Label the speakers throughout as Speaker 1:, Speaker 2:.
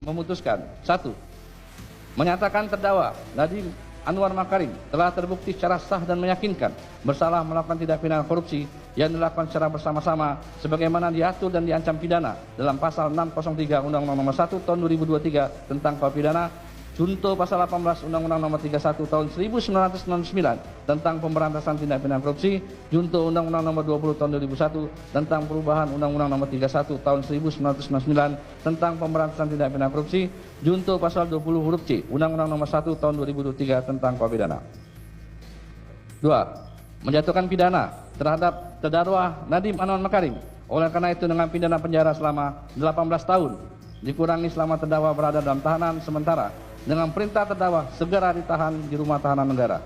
Speaker 1: memutuskan, satu, menyatakan terdakwa Nadiem Anwar Makarim telah terbukti secara sah dan meyakinkan bersalah melakukan tindak pidana korupsi yang dilakukan secara bersama-sama sebagaimana diatur dan diancam pidana dalam pasal 603 Undang-Undang Nomor 1 Tahun 2023 tentang Kuhap Pidana, junto pasal 18 Undang-Undang Nomor 31 Tahun 1999 tentang pemberantasan tindak pidana korupsi, junto Undang-Undang Nomor 20 Tahun 2001 tentang perubahan Undang-Undang Nomor 31 Tahun 1999 tentang pemberantasan tindak pidana korupsi, junto pasal 20 huruf C Undang-Undang Nomor 1 Tahun 2023 tentang Kuhap Pidana. 2. Menjatuhkan pidana terhadap terdakwa Nadiem Anwar Makarim oleh karena itu dengan pidana penjara selama 18 tahun dikurangi selama terdakwa berada dalam tahanan sementara dengan perintah terdakwa segera ditahan di rumah tahanan negara.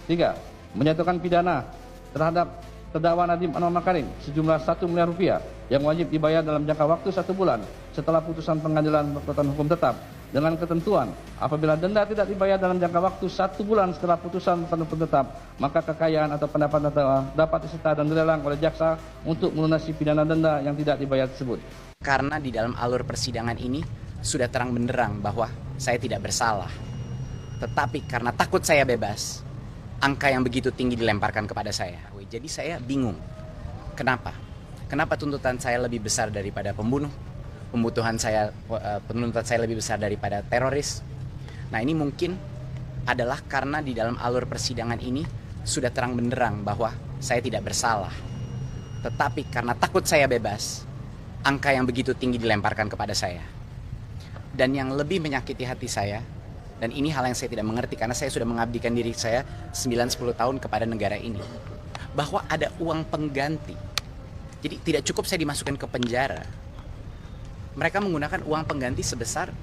Speaker 1: 3. Menjatuhkan pidana terhadap terdakwa Nadiem Anwar Makarim sejumlah 1 miliar rupiah yang wajib dibayar dalam jangka waktu 1 bulan setelah putusan pengadilan berkekuatan hukum tetap dengan ketentuan apabila denda tidak dibayar dalam jangka waktu 1 bulan setelah putusan hukum tetap, maka kekayaan atau pendapatan terdakwa dapat disita dan dilelang oleh jaksa untuk melunasi pidana denda yang tidak dibayar tersebut.
Speaker 2: Karena di dalam alur persidangan ini sudah terang benderang bahwa saya tidak bersalah. Tetapi karena takut saya bebas, angka yang begitu tinggi dilemparkan kepada saya. Jadi saya bingung. Kenapa? Kenapa tuntutan saya lebih besar daripada pembunuh? Penuntutan saya lebih besar daripada teroris? Nah, ini mungkin adalah karena di dalam alur persidangan ini sudah terang benderang bahwa saya tidak bersalah. Tetapi karena takut saya bebas, angka yang begitu tinggi dilemparkan kepada saya. Dan yang lebih menyakiti hati saya, dan ini hal yang saya tidak mengerti karena saya sudah mengabdikan diri saya 9-10 tahun kepada negara ini, bahwa ada uang pengganti. Jadi tidak cukup saya dimasukkan ke penjara. Mereka menggunakan uang pengganti sebesar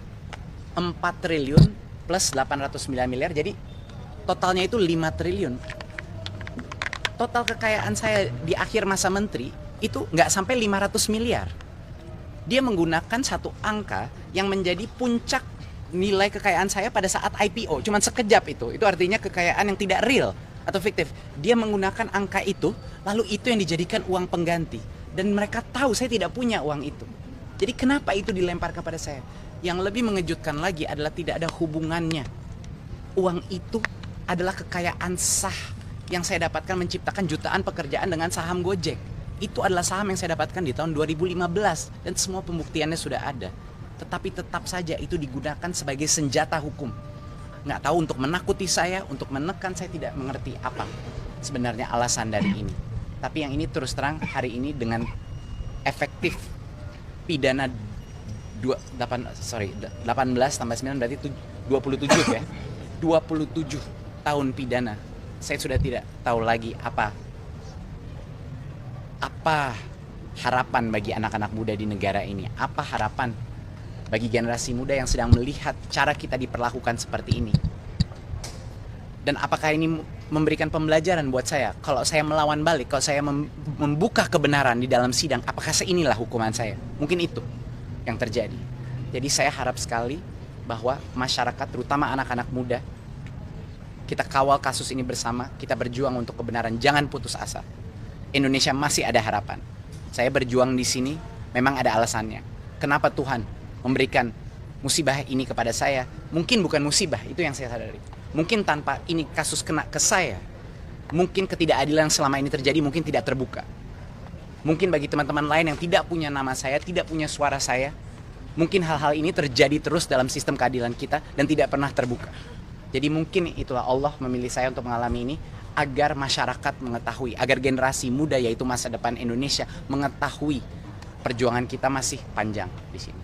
Speaker 2: 4 triliun plus 809 miliar, jadi totalnya itu 5 triliun. Total kekayaan saya di akhir masa menteri itu nggak sampai 500 miliar. Dia menggunakan satu angka yang menjadi puncak nilai kekayaan saya pada saat IPO. Cuman sekejap itu artinya kekayaan yang tidak real atau fiktif. Dia menggunakan angka itu, lalu itu yang dijadikan uang pengganti. Dan mereka tahu saya tidak punya uang itu. Jadi kenapa itu dilempar kepada saya? Yang lebih mengejutkan lagi adalah tidak ada hubungannya. Uang itu adalah kekayaan sah yang saya dapatkan menciptakan jutaan pekerjaan dengan saham Gojek. Itu adalah saham yang saya dapatkan di tahun 2015 dan semua pembuktiannya sudah ada. Tetapi tetap saja itu digunakan sebagai senjata hukum. Nggak tahu untuk menakuti saya, untuk menekan, saya tidak mengerti apa sebenarnya alasan dari ini. Tapi yang ini terus terang hari ini dengan efektif pidana 18 tambah 9 berarti 27 ya. 27 tahun pidana. Saya sudah tidak tahu lagi apa harapan bagi anak-anak muda di negara ini. Apa harapan bagi generasi muda yang sedang melihat cara kita diperlakukan seperti ini. Dan apakah ini memberikan pembelajaran buat saya? Kalau saya melawan balik, kalau saya membuka kebenaran di dalam sidang, apakah inilah hukuman saya? Mungkin itu yang terjadi. Jadi saya harap sekali bahwa masyarakat, terutama anak-anak muda, kita kawal kasus ini bersama, kita berjuang untuk kebenaran, jangan putus asa. Indonesia masih ada harapan. Saya berjuang di sini memang ada alasannya. Kenapa Tuhan memberikan musibah ini kepada saya? Mungkin bukan musibah, itu yang saya sadari. Mungkin tanpa ini kasus kena ke saya, mungkin ketidakadilan selama ini terjadi mungkin tidak terbuka. Mungkin bagi teman-teman lain yang tidak punya nama saya, tidak punya suara saya, mungkin hal-hal ini terjadi terus dalam sistem keadilan kita dan tidak pernah terbuka. Jadi mungkin itulah Allah memilih saya untuk mengalami ini agar masyarakat mengetahui, agar generasi muda yaitu masa depan Indonesia mengetahui perjuangan kita masih panjang di sini.